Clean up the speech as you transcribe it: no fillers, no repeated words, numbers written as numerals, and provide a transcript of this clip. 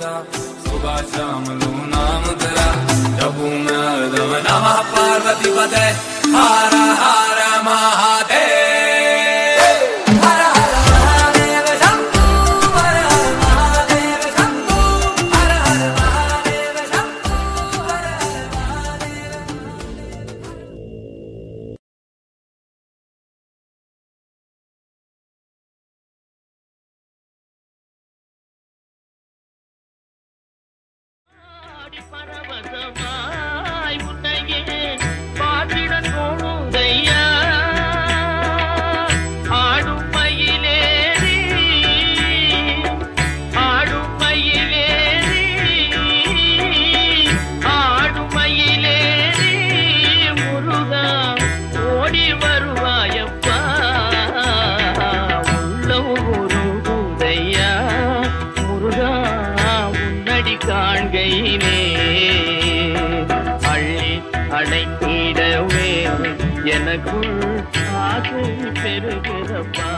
तेरा सुबह शाम लू नाम तेरा जपू मैं हरदम नमः पार्वती पते हर हर महादेव பரவசமாய் உன்னையே பாடிட தோணுதையா ஆடும் மயிலேறி ஆடும் மயிலேறி ஆடும் மயிலேறி முருகா ஓடி வருவாயப்பா உள்ளம் உருகுதையா முருகா உன்னடி காண்கையிலே அழைத்திடவே எனக்குள் ஆசை பெருகிறப்பா.